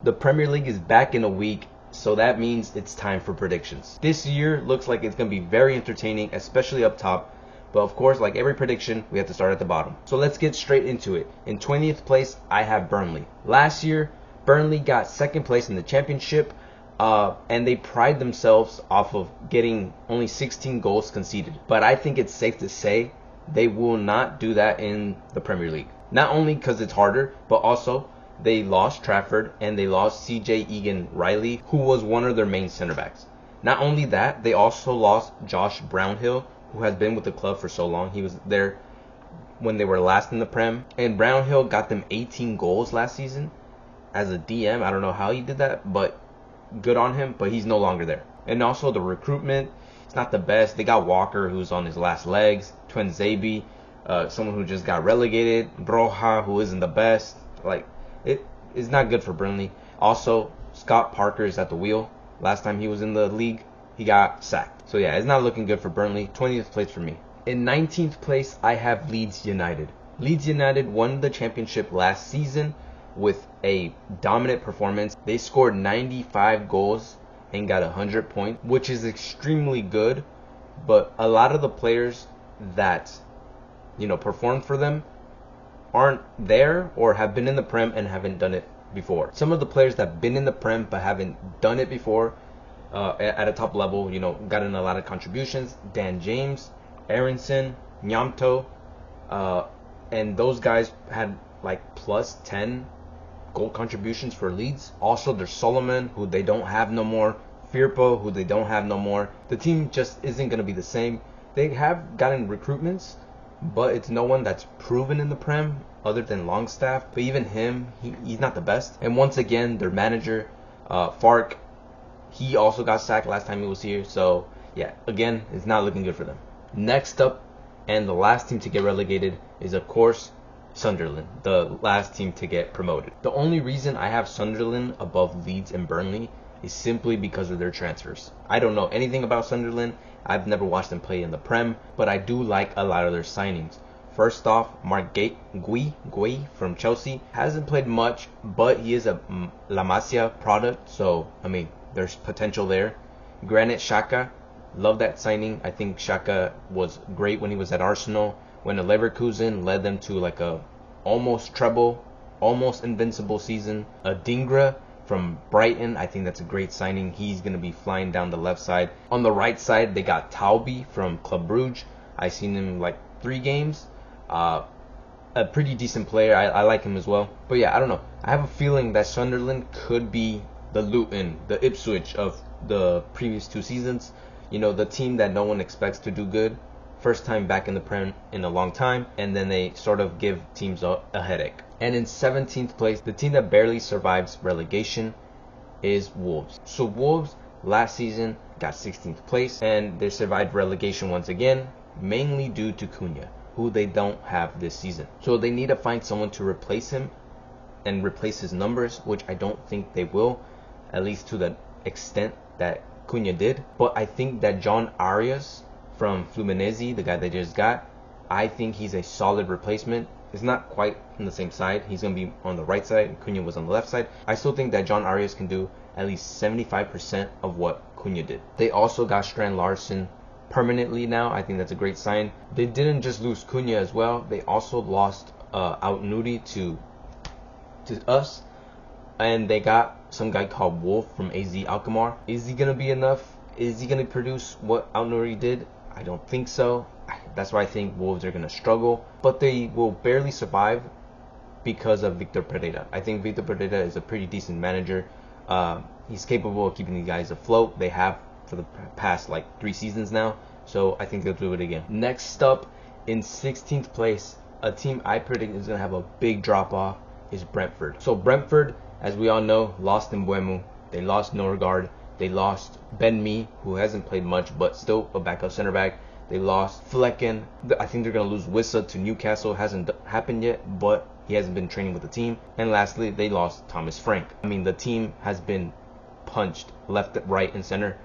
The Premier League is back in a week, so that means it's time for predictions. This year looks like it's going to be very entertaining, especially up top. But of course, like every prediction, we have to start at the bottom. So let's get straight into it. In 20th place, I have Burnley. Last year, Burnley got second place in the championship, and they pride themselves off of getting only 16 goals conceded. But I think it's safe to say they will not do that in the Premier League. Not only because it's harder, but also they lost Trafford and they lost CJ Egan-Riley, who was one of their main center backs. Not only that, they also lost Josh Brownhill, who has been with the club for so long. He was there when they were last in the Prem. And Brownhill got them 18 goals last season as a DM. I don't know how he did that, but good on him. But he's no longer there. And also the recruitment, it's not the best. They got Walker, who's on his last legs. Twenzabi, someone who just got relegated. Broja, who isn't the best. It is not good for Burnley. Also, Scott Parker is at the wheel. Last time he was in the league, he got sacked. So yeah, it's not looking good for Burnley. 20th place for me. In 19th place, I have Leeds United. Leeds United won the championship last season with a dominant performance. They scored 95 goals and got 100 points, which is extremely good. But a lot of the players that, performed for them aren't there or have been in the Prem and haven't done it before. Some of the players that have been in the Prem but haven't done it before at a top level, got in a lot of contributions. Dan James, Aronson, Nyamto, and those guys had like plus 10 goal contributions for Leeds. Also, there's Solomon, who they don't have no more. Firpo, who they don't have no more. The team just isn't going to be the same. They have gotten recruitments, but it's no one that's proven in the Prem other than Longstaff. But even him, he's not the best. And once again, their manager, Fark, he also got sacked last time he was here. So yeah, again, it's not looking good for them. Next up, and the last team to get relegated is, of course, Sunderland, the last team to get promoted. The only reason I have Sunderland above Leeds and Burnley is simply because of their transfers. I don't know anything about Sunderland. I've never watched them play in the Prem, but I do like a lot of their signings. First off, Mark Gui from Chelsea hasn't played much, but he is a La Masia product, so there's potential there. Granit Xhaka, love that signing. I think Xhaka was great when he was at Arsenal. When a Leverkusen led them to like a almost treble, almost invincible season. A Dingra from Brighton, I think that's a great signing. He's going to be flying down the left side. On the right side, they got Taubi from Club Brugge. I've seen him like 3 games. A pretty decent player. I like him as well. But yeah, I don't know. I have a feeling that Sunderland could be the Luton, the Ipswich of the previous 2 seasons. The team that no one expects to do good. First time back in the Prem in a long time. And then they sort of give teams a headache. And in 17th place, the team that barely survives relegation is Wolves. So Wolves last season got 16th place, and they survived relegation once again, mainly due to Cunha, who they don't have this season. So they need to find someone to replace him and replace his numbers, which I don't think they will, at least to the extent that Cunha did. But I think that John Arias from Fluminense, the guy they just got, I think he's a solid replacement. It's not quite on the same side. He's going to be on the right side. Cunha was on the left side. I still think that John Arias can do at least 75% of what Cunha did. They also got Strand Larsen permanently now. I think that's a great sign. They didn't just lose Cunha as well. They also lost Out Nuri to us. And they got some guy called Wolf from AZ Alkmaar. Is he going to be enough? Is he going to produce what Out Nuri did? I don't think so. That's why I think Wolves are going to struggle. But they will barely survive because of Victor Pereira. I think Victor Pereira is a pretty decent manager. He's capable of keeping the guys afloat. They have for the past 3 seasons now. So I think they'll do it again. Next up, in 16th place, a team I predict is going to have a big drop-off is Brentford. So Brentford, as we all know, lost Mbeumo. They lost Norgard. They lost Ben Mee, who hasn't played much, but still a backup center back. They lost Flecken. I think they're going to lose Wissa to Newcastle. Hasn't happened yet, but he hasn't been training with the team. And lastly, they lost Thomas Frank. The team has been punched left, right, and center.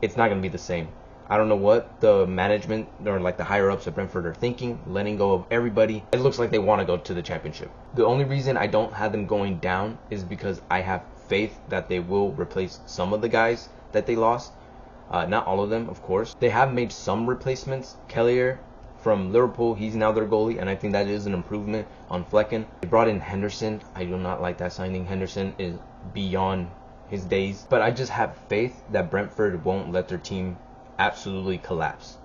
It's not going to be the same. I don't know what the management or like the higher ups at Brentford are thinking, letting go of everybody. It looks like they want to go to the championship. The only reason I don't have them going down is because I have faith that they will replace some of the guys that they lost. Not all of them, of course. They have made some replacements. Kelleher from Liverpool, he's now their goalie, and I think that is an improvement on Flecken. They brought in Henderson. I do not like that signing. Henderson is beyond his days. But I just have faith that Brentford won't let their team absolutely collapse.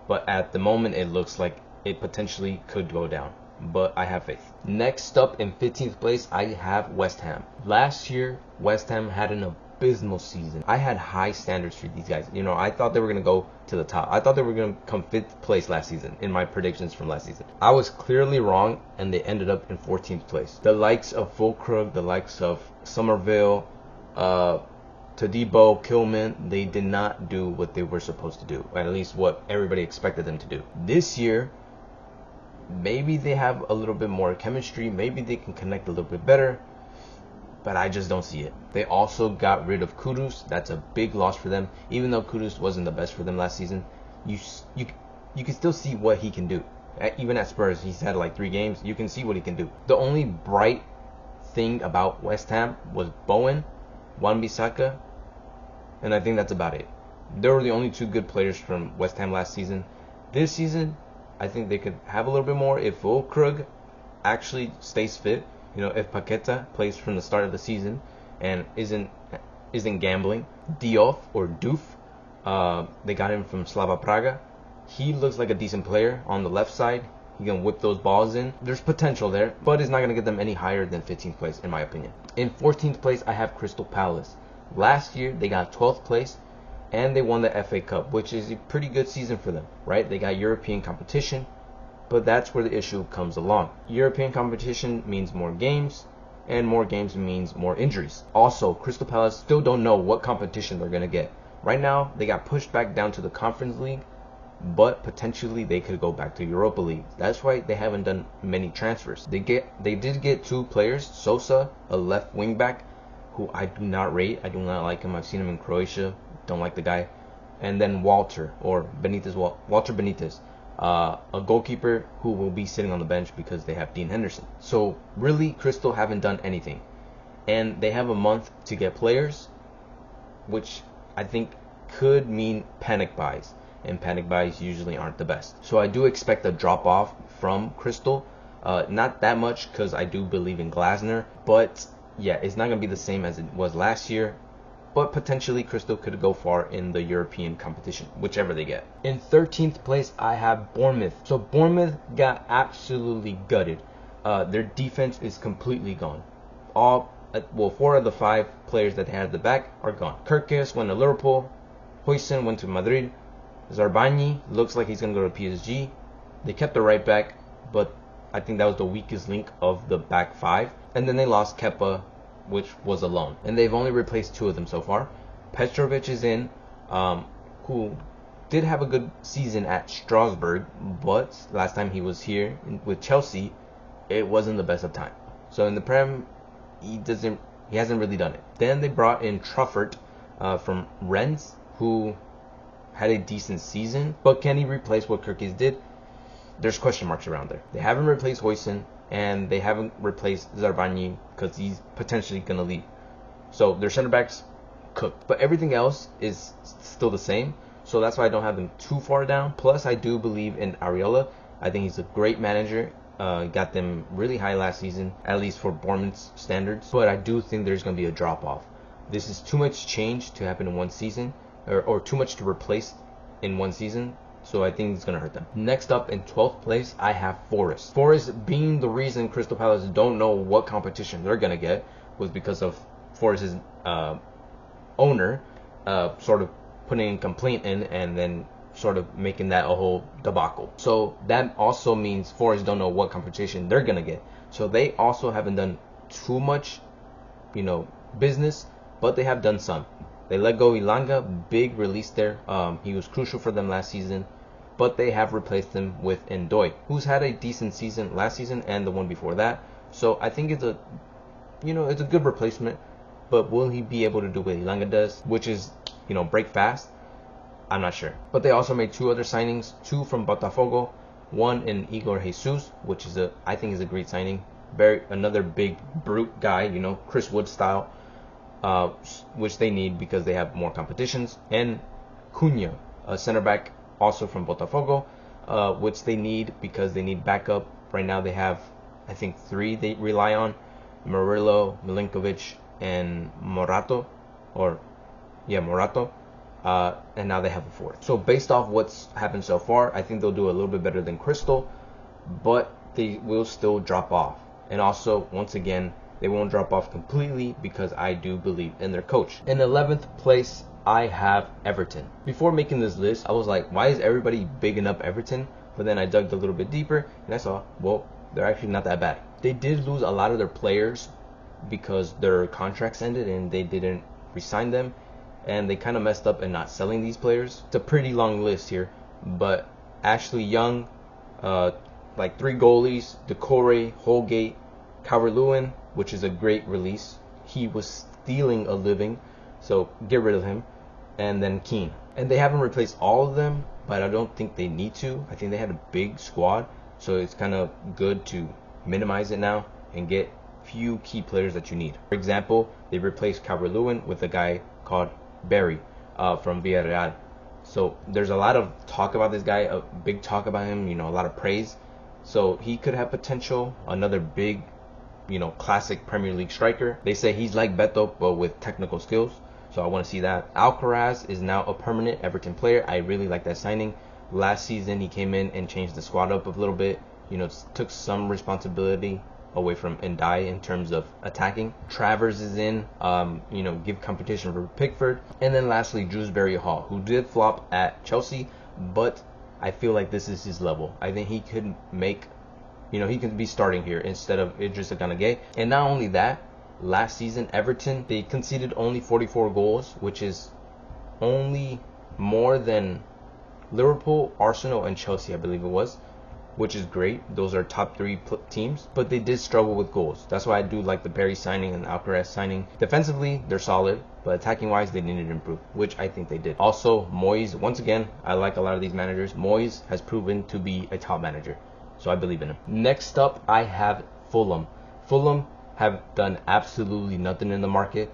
But at the moment, it looks like it potentially could go down. But I have faith. Next up in 15th place, I have West Ham. Last year, West Ham had an abysmal season. I had high standards for these guys. I thought they were going to go to the top. I thought they were going to come 5th place last season in my predictions from last season. I was clearly wrong, and they ended up in 14th place. The likes of Fulkrug, the likes of Somerville, Todibo, Kilman, they did not do what they were supposed to do, or at least what everybody expected them to do. This year, maybe they have a little bit more chemistry, maybe they can connect a little bit better, but I just don't see it. They also got rid of Kudus. That's a big loss for them. Even though Kudus wasn't the best for them last season, you can still see what he can do. Even at Spurs, he's had like 3 games. You can see what he can do. The only bright thing about West Ham was Bowen, Wan-Bissaka, and I think that's about it. They were the only 2 good players from West Ham last season. This season, I think they could have a little bit more if Fulkrug actually stays fit. If Paqueta plays from the start of the season and isn't gambling. Diouf or Doof, they got him from Slava Praga. He looks like a decent player on the left side. He can whip those balls in. There's potential there, but it's not going to get them any higher than 15th place, in my opinion. In 14th place, I have Crystal Palace. Last year, they got 12th place, and they won the FA Cup, which is a pretty good season for them, right? They got European competition, but that's where the issue comes along. European competition means more games, and more games means more injuries. Also, Crystal Palace still don't know what competition they're going to get. Right now, they got pushed back down to the Conference League, but potentially they could go back to Europa League. That's why they haven't done many transfers. They did get 2 players, Sosa, a left wing back, who I do not rate. I do not like him. I've seen him in Croatia. Don't like the guy. And then Walter Benitez, a goalkeeper who will be sitting on the bench because they have Dean Henderson. So really, Crystal haven't done anything, and they have a month to get players, which I think could mean panic buys, and panic buys usually aren't the best. So I do expect a drop off from Crystal, not that much because I do believe in Glasner, but yeah, it's not gonna be the same as it was last year. But potentially Crystal could go far in the European competition, whichever they get. In 13th place, I have Bournemouth. So Bournemouth got absolutely gutted. Their defense is completely gone. 4 of the 5 players that they had at the back are gone. Kirkes went to Liverpool. Huijsen went to Madrid. Zarbani looks like he's going to go to PSG. They kept the right back, but I think that was the weakest link of the back 5. And then they lost Kepa, which was a loan, and they've only replaced 2 of them so far. Petrovic is in, who did have a good season at Strasbourg, but last time he was here with Chelsea, it wasn't the best of time. So in the Prem, he hasn't really done it. Then they brought in Truffert from Rennes, who had a decent season, but can he replace what Kirkes did? There's question marks around there. They haven't replaced Huijsen, and they haven't replaced Zarbani because he's potentially going to leave. So their center backs cooked. But everything else is still the same. So that's why I don't have them too far down. Plus, I do believe in Areola. I think he's a great manager. Got them really high last season, at least for Bournemouth's standards. But I do think there's going to be a drop-off. This is too much change to happen in one season, or too much to replace in one season. So I think it's going to hurt them. Next up in 12th place, I have Forest. Forest being the reason Crystal Palace don't know what competition they're going to get was because of Forest's owner sort of putting a complaint in and then sort of making that a whole debacle. So that also means Forest don't know what competition they're going to get. So they also haven't done too much, business, but they have done some. They let go Ilanga, big release there. He was crucial for them last season, but they have replaced him with Ndoye, who's had a decent season last season and the one before that. So I think it's a good replacement, but will he be able to do what Ilanga does, which is, break fast? I'm not sure. But they also made 2 other signings, 2 from Botafogo, one in Igor Jesus, which is I think is a great signing. Another big brute guy, you know, Chris Wood style, which they need because they have more competitions. And Cunha, a center back, also from Botafogo, which they need because they need backup. Right now they have, I think, 3 they rely on: Murillo, Milinkovic, and Morato. And now they have a 4th. So based off what's happened so far, I think they'll do a little bit better than Crystal, but they will still drop off. And also, once again, they won't drop off completely because I do believe in their coach. In 11th place, I have Everton. Before making this list, I was like, why is everybody bigging up Everton? But then I dug a little bit deeper and I saw, well, they're actually not that bad. They did lose a lot of their players because their contracts ended and they didn't resign them, and they kind of messed up in not selling these players. It's a pretty long list here, but Ashley Young, like 3 goalies: Decore, Holgate, Calvert-Lewin, which is a great release. He was stealing a living, so get rid of him. And then Keane. And they haven't replaced all of them, but I don't think they need to. I think they had a big squad, so it's kind of good to minimize it now and get few key players that you need. For example, they replaced Calvert-Lewin with a guy called Barry from Villarreal. So there's a lot of talk about this guy, a big talk about him, you know, a lot of praise. So he could have potential, another big, you know, classic Premier League striker. They say he's like Beto, but with technical skills. So I want to see that. Alcaraz is now a permanent Everton player. I really like that signing. Last season, he came in and changed the squad up a little bit. You know, took some responsibility away from Ndai in terms of attacking. Travers is in, you know, give competition for Pickford. And then lastly, Dewsbury Hall, who did flop at Chelsea, but I feel like this is his level. I think he could make, you know, he could be starting here instead of Idrissa Gana Gueye. And not only that, last season, Everton, they conceded only 44 goals, which is only more than Liverpool, Arsenal, and Chelsea, I believe it was, which is great. Those are top 3 teams, but they did struggle with goals. That's why I do like the Barry signing and the Alcaraz signing. Defensively, they're solid, but attacking wise, they needed to improve, which I think they did. Also, Moyes, once again, I like a lot of these managers. Moyes has proven to be a top manager, so I believe in him. Next up, I have Fulham. Fulham have done absolutely nothing in the market,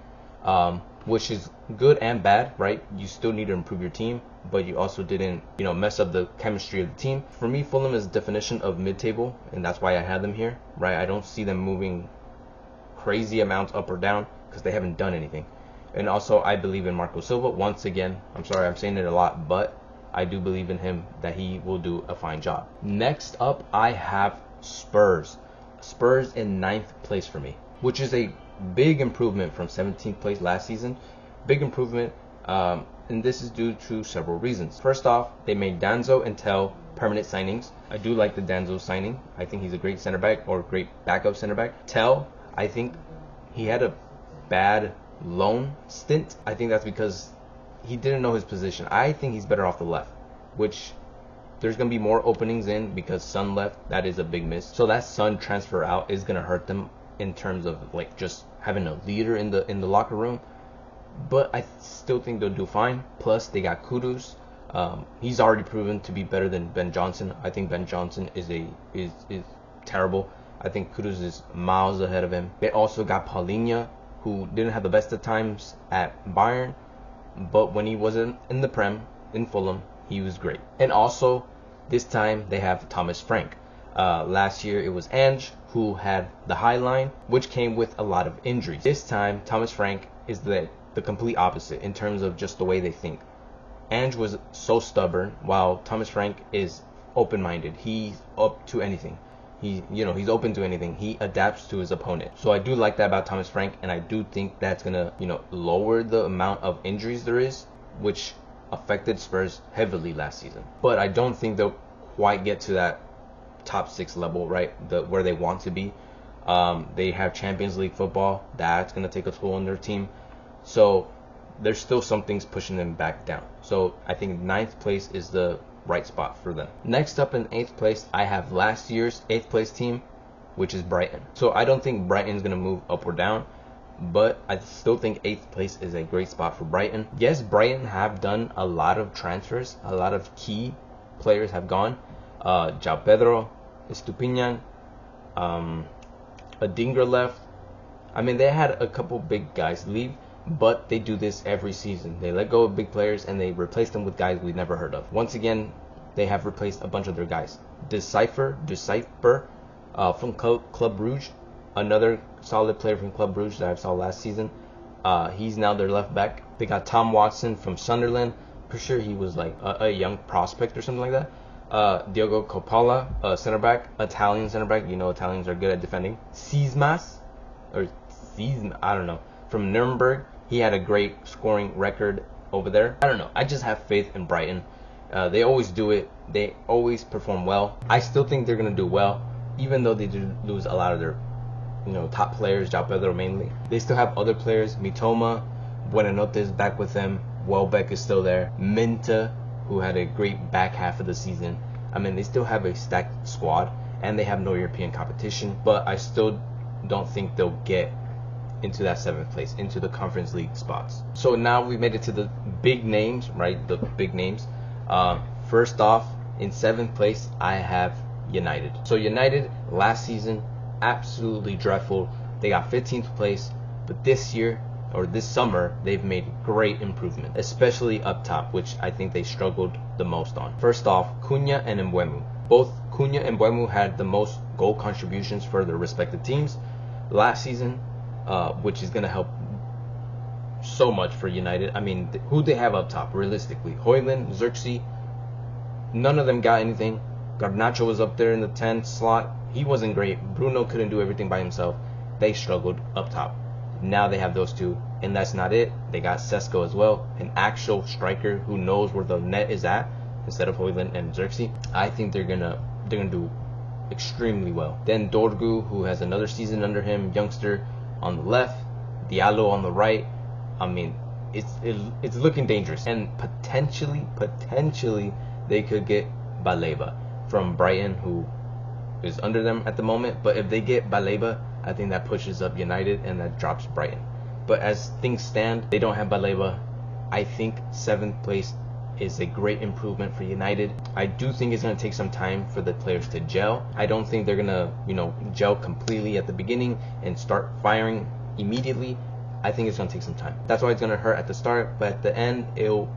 which is good and bad, right? You still need to improve your team, but you also didn't, you know, mess up the chemistry of the team. For me, Fulham is the definition of mid-table, and that's why I had them here, right? I don't see them moving crazy amounts up or down because they haven't done anything. And also, I believe in Marco Silva. Once again, I'm sorry, I'm saying it a lot, but I do believe in him that he will do a fine job. Next up, I have Spurs. Spurs in 9th place for me, which is a big improvement from 17th place last season. Big improvement, and this is due to several reasons. First off, they made Danzo and Tell permanent signings. I do like the Danzo signing. I think he's a great center back, or great backup center back. Tell, I think he had a bad loan stint. I think that's because he didn't know his position. I think he's better off the left, which there's going to be more openings in because Son left. That is a big miss. So that Son transfer out is going to hurt them in terms of like just having a leader in the locker room. But I still think they'll do fine. Plus, they got Kudus. He's already proven to be better than Ben Johnson. I think Ben Johnson is terrible. I think Kudus is miles ahead of him. They also got Paulinho, who didn't have the best of times at Bayern, but when he wasn't in the Prem, in Fulham, he was great. And also, this time they have Thomas Frank. Last year it was Ange who had the high line, which came with a lot of injuries. This time, Thomas Frank is the complete opposite in terms of just the way they think. Ange was so stubborn, while Thomas Frank is open-minded. He's up to anything. He's open to anything. He adapts to his opponent. So I do like that about Thomas Frank, and I do think that's gonna, lower the amount of injuries there is, which affected Spurs heavily last season. But I don't think they'll quite get to that top 6 level, right? Where they want to be. They have Champions League football. That's gonna take a toll on their team. So there's still some things pushing them back down. So I think 9th place is the right spot for them. Next up in 8th place, I have last year's 8th place team, which is Brighton. So I don't think Brighton's going to move up or down, but I still think 8th place is a great spot for Brighton. Yes, Brighton have done a lot of transfers. A lot of key players have gone. João Pedro, Estupiñán, Adingra left. I mean, they had a couple big guys leave, but they do this every season. They let go of big players and they replace them with guys we've never heard of. Once again, they have replaced a bunch of their guys. Decipher from Club Brugge, another solid player from Club Brugge that I saw last season. He's now their left back. They got Tom Watson from Sunderland. Pretty sure he was like a young prospect or something like that. Diogo Coppola, center back, Italian center back. You know Italians are good at defending. Sismas, I don't know, from Nuremberg. He had a great scoring record over there. I don't know. I just have faith in Brighton. They always do it. They always perform well. I still think they're gonna do well, even though they do lose a lot of their, top players. João Pedro mainly. They still have other players. Mitoma, Buenanote is back with them. Welbeck is still there. Minta, who had a great back half of the season. I mean, they still have a stacked squad, and they have no European competition. But I still don't think they'll get into that 7th place, into the Conference League spots. So now we made it to the big names, right? The big names. First off, in 7th place, I have United. So United last season, absolutely dreadful. They got 15th place, but this year, or this summer, they've made great improvement, especially up top, which I think they struggled the most on. First off, Cunha and Mbeumo. Both Cunha and Mbeumo had the most goal contributions for their respective teams last season, which is going to help so much for United. I mean, who they have up top, realistically? Højlund, Xerxes, none of them got anything. Garnacho was up there in the 10 slot. He wasn't great. Bruno couldn't do everything by himself. They struggled up top. Now they have those two, and that's not it. They got Sesko as well, an actual striker who knows where the net is at instead of Højlund and Xerxes. I think they're gonna do extremely well. Then Dorgu, who has another season under him, youngster on the left, Diallo on the right. I mean, it's looking dangerous, and potentially they could get Baleba from Brighton, who is under them at the moment. But if they get Baleba, I think that pushes up United and that drops Brighton. But as things stand, they don't have Baleba. I think 7th place is a great improvement for United. I do think it's going to take some time for the players to gel. I don't think they're going to, gel completely at the beginning and start firing immediately. I think it's going to take some time. That's why it's going to hurt at the start, but at the end, it'll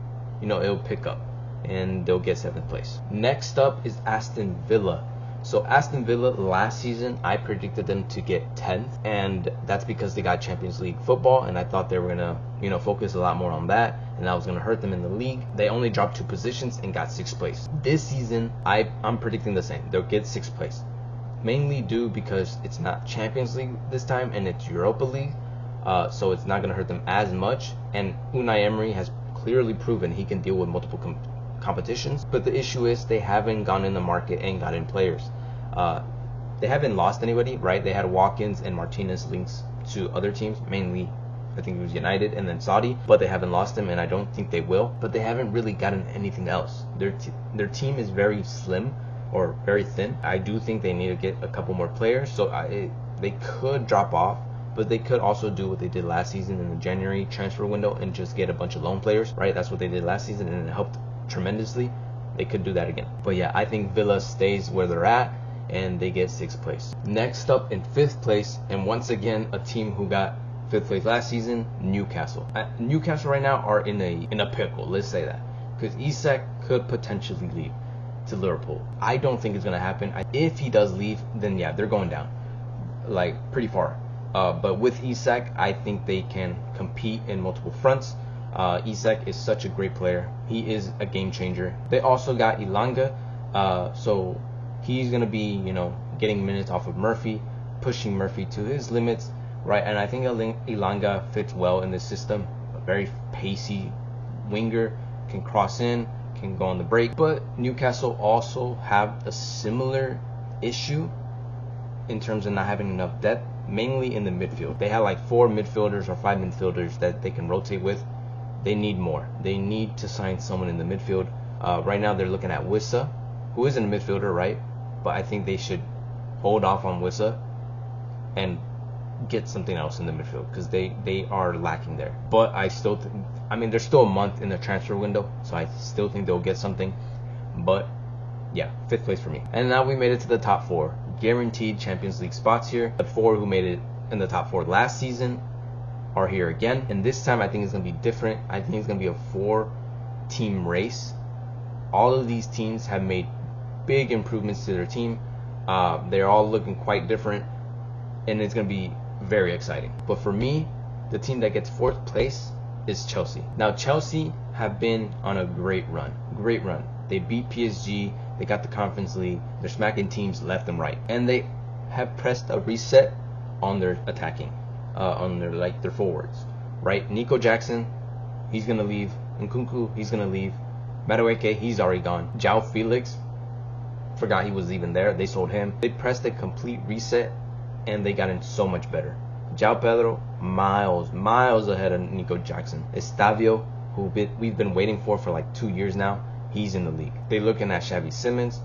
pick up and they'll get 7th place. Next up is Aston Villa. So Aston Villa last season, I predicted them to get 10th, and that's because they got Champions League football, and I thought they were gonna, focus a lot more on that, and that was gonna hurt them in the league. They only dropped 2 positions and got 6th place. This season, I'm predicting the same. They'll get 6th place, mainly due because it's not Champions League this time and it's Europa League, so it's not gonna hurt them as much. And Unai Emery has clearly proven he can deal with multiple competitions, but the issue is they haven't gone in the market and gotten players. They haven't lost anybody, right? They had Watkins and Martinez links to other teams, mainly I think it was United and then Saudi, but they haven't lost them, and I don't think they will. But they haven't really gotten anything else. Their team is very slim or very thin. I do think they need to get a couple more players, so they could drop off, but they could also do what they did last season in the January transfer window and just get a bunch of loan players, right? That's what they did last season, and it helped tremendously. They could do that again. But yeah, I think Villa stays where they're at and they get 6th place. Next up in 5th place, and once again a team who got 5th place last season, Newcastle. Newcastle right now are in a pickle, let's say that, because Isak could potentially leave to Liverpool. I don't think it's gonna happen. If he does leave, then yeah, they're going down like pretty far. But with Isak, I think they can compete in multiple fronts. Isak is such a great player. He is a game changer. They also got Ilanga, so he's going to be, getting minutes off of Murphy, pushing Murphy to his limits, right? And I think Ilanga fits well in this system. A very pacey winger, can cross in, can go on the break. But Newcastle also have a similar issue in terms of not having enough depth, mainly in the midfield. They have like 4 midfielders or 5 midfielders that they can rotate with. They need more. They need to sign someone in the midfield. Right now they're looking at Wissa, who isn't a midfielder, right? But I think they should hold off on Wissa and get something else in the midfield, because they are lacking there. But I still I mean, there's still a month in the transfer window, so I still think they'll get something. But yeah, 5th place for me. And now we made it to the top 4, guaranteed Champions League spots here. The 4 who made it in the top 4 last season are here again, and this time I think it's gonna be different. I think it's gonna be a 4-team race. All of these teams have made big improvements to their team. They're all looking quite different, and it's gonna be very exciting. But for me, the team that gets 4th place is Chelsea. Now Chelsea have been on a great run. They beat PSG, they got the Conference League, they're smacking teams left and right, and they have pressed a reset on their attacking, on their forwards, right? Nico Jackson, he's gonna leave. Nkunku, he's gonna leave. Madueke, he's already gone. João Felix, forgot he was even there. They sold him. They pressed a complete reset, and they got in so much better. João Pedro, miles ahead of Nico Jackson. Estavio, who we've been waiting for like 2 years now, he's in the league. They're looking at Xavi Simons.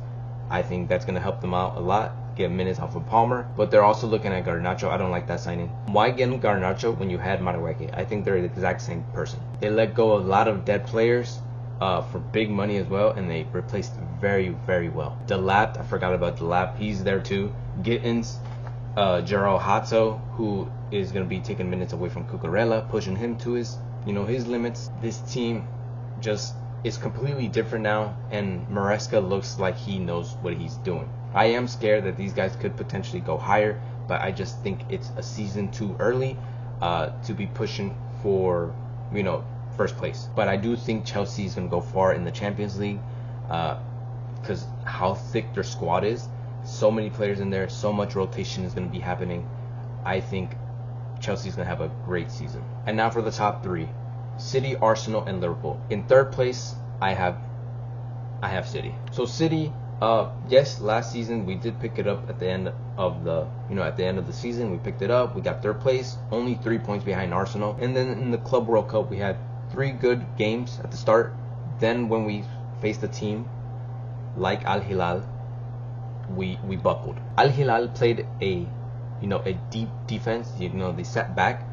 I think that's going to help them out a lot, get minutes off of Palmer. But they're also looking at Garnacho. I don't like that signing. Why get Garnacho when you had Madueke? I think they're the exact same person. They let go a lot of dead players for big money as well, and they replaced very, very well. Delap, I forgot about Delap. He's there too. Gittins, Gerald Hato, who is going to be taking minutes away from Cucurella, pushing him to his limits. This team just is completely different now, and Maresca looks like he knows what he's doing. I am scared that these guys could potentially go higher, but I just think it's a season too early to be pushing for, 1st place. But I do think Chelsea is going to go far in the Champions League because how thick their squad is. So many players in there, so much rotation is going to be happening. I think Chelsea's going to have a great season. And now for the top 3. City, Arsenal, and Liverpool. In 3rd place, I have City. So City, yes, last season we did pick it up at the end of the season. We picked it up. We got 3rd place, only 3 points behind Arsenal. And then in the Club World Cup, we had 3 good games at the start. Then when we faced a team like Al Hilal, we buckled. Al Hilal played a deep defense. They sat back,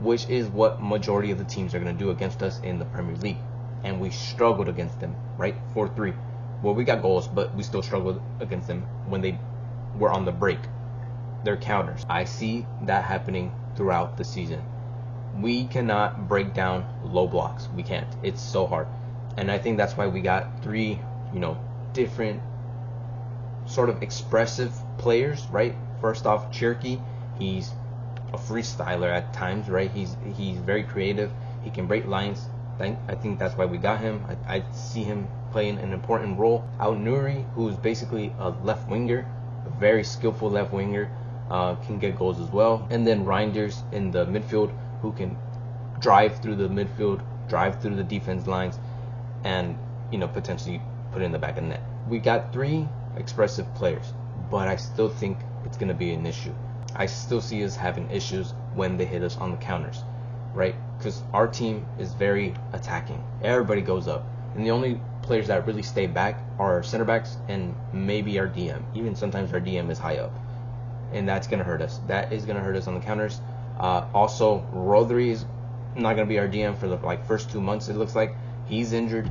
which is what majority of the teams are going to do against us in the Premier League. And we struggled against them, right? 4-3. Well, we got goals, but we still struggled against them when they were on the break. Their counters. I see that happening throughout the season. We cannot break down low blocks. We can't. It's so hard. And I think that's why we got 3, different sort of expressive players, right? First off, Cherky. He's a freestyler at times, right? He's very creative. He can break lines. I think that's why we got him. I see him playing an important role. Al Nouri, who's basically a left winger, a very skillful left winger, can get goals as well. And then Reinders in the midfield, who can drive through the midfield, drive through the defense lines, and potentially put it in the back of the net. We got 3 expressive players, but I still think it's going to be an issue. I still see us having issues when they hit us on the counters, right? Because our team is very attacking. Everybody goes up, and the only players that really stay back are our center backs and maybe our DM. Even sometimes our DM is high up, and that's going to hurt us. That is going to hurt us on the counters. Also, Rodri is not going to be our DM for the first 2 months. It looks like he's injured.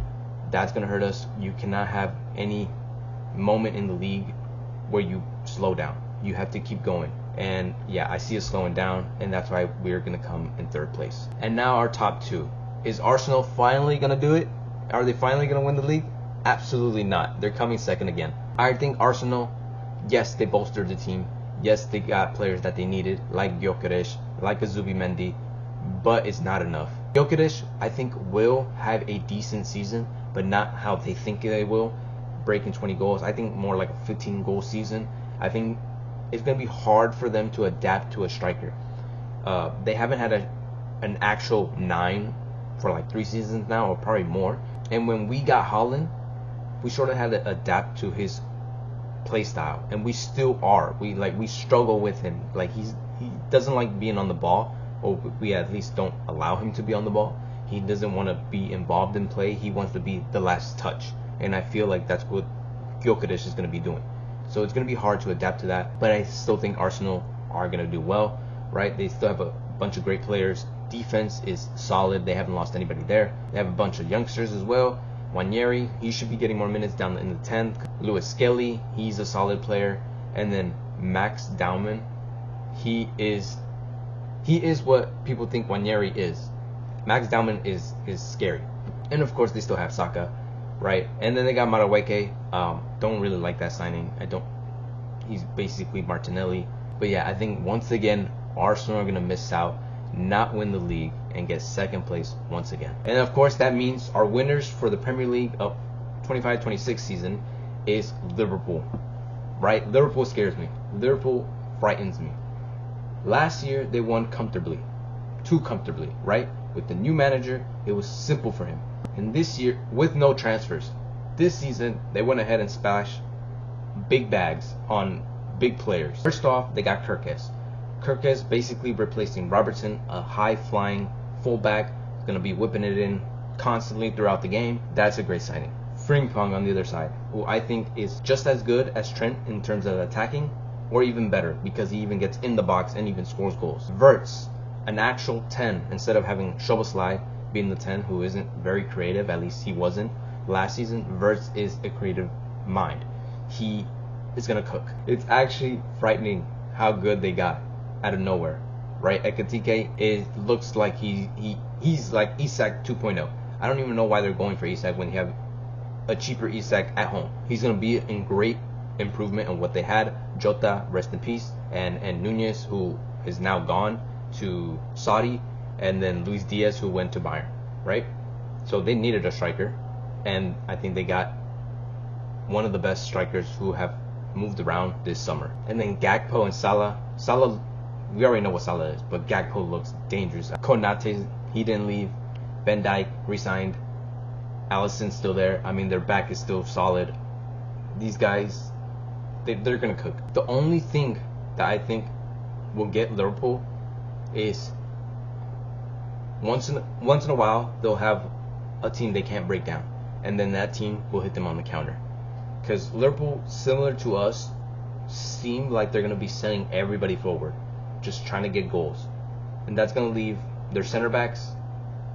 That's going to hurt us. You cannot have any moment in the league where you slow down. You have to keep going. And yeah, I see us slowing down, and that's why we're going to come in 3rd place. And now our top 2. Is Arsenal finally going to do it? Are they finally going to win the league? Absolutely not. They're coming 2nd again. I think Arsenal, yes, they bolstered the team. Yes, they got players that they needed, like Gyökeres, like Zubimendi, but it's not enough. Gyökeres, I think, will have a decent season, but not how they think they will, breaking 20 goals. I think more like a 15-goal season. I think it's going to be hard for them to adapt to a striker. They haven't had an actual 9 for 3 seasons now, or probably more. And when we got Haaland, we sort of had to adapt to his play style, and we still are. We struggle with him. He doesn't like being on the ball, or we at least don't allow him to be on the ball. He doesn't want to be involved in play. He wants to be the last touch, and I feel like that's what Gyökeres is going to be doing. So it's going to be hard to adapt to that, but I still think Arsenal are going to do well. right? They still have a bunch of great players. Defense is solid. They haven't lost anybody there. They have a bunch of youngsters as well. Wanyeri, he should be getting more minutes down in the 10th. Lewis Skelly, he's a solid player. And then Max Dauman, he is what people think Wanyeri is. Max Dauman is scary. And of course they still have Saka, right? And then they got Maraweke. Don't really like that signing. He's basically Martinelli. But yeah, I think once again Arsenal are gonna miss out, not win the league, and get second place once again. And of course that means our winners for the Premier League of 25-26 season is Liverpool, right? Liverpool scares me. Liverpool frightens me. Last year they won comfortably, too comfortably, right? With the new manager, it was simple for him. And this year, with no transfers, this season they went ahead and splashed big bags on big players. First off, they got Kirkes basically replacing Robertson, a high-flying fullback, going to be whipping it in constantly throughout the game. That's a great signing. Frimpong on the other side, who I think is just as good as Trent in terms of attacking, or even better, because he even gets in the box and even scores goals. Wirtz, an actual 10, instead of having Szoboszlai being the 10, who isn't very creative, at least he wasn't last season. Wirtz is a creative mind. He is going to cook. It's actually frightening how good they got out of nowhere, right? Ekitike looks like he's like Isak 2.0. I don't even know why they're going for Isak when you have a cheaper Isak at home. He's going to be in great improvement on what they had. Jota, rest in peace, and Nunez, who is now gone to Saudi, and then Luis Diaz, who went to Bayern, right? So they needed a striker, and I think they got one of the best strikers who have moved around this summer. And then Gakpo and Salah, we already know what Salah is, but Gakpo looks dangerous. Konate, he didn't leave. Van Dijk resigned. Alisson's still there. I mean, their back is still solid. These guys, they're going to cook. The only thing that I think will get Liverpool is once in a while, they'll have a team they can't break down. And then that team will hit them on the counter. Because Liverpool, similar to us, seem like they're going to be sending everybody forward, just trying to get goals. And that's going to leave their center backs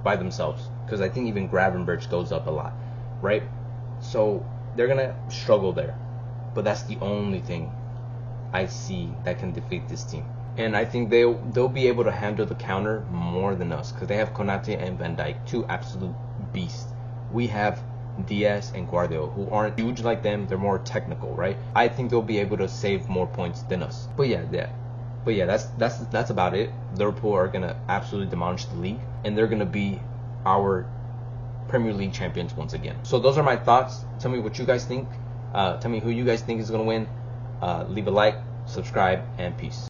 by themselves, because I think even Gravenberch goes up a lot, right? So they're going to struggle there. But that's the only thing I see that can defeat this team. And I think they'll be able to handle the counter more than us, because they have Konate and Van Dijk, two absolute beasts. We have Diaz and Guardiola, who aren't huge like them. They're more technical, right? I think they'll be able to save more points than us. But yeah, that's about it. Liverpool are gonna absolutely demolish the league, and they're gonna be our Premier League champions once again. So those are my thoughts. Tell me what you guys think. Tell me who you guys think is gonna win. Leave a like, subscribe, and peace.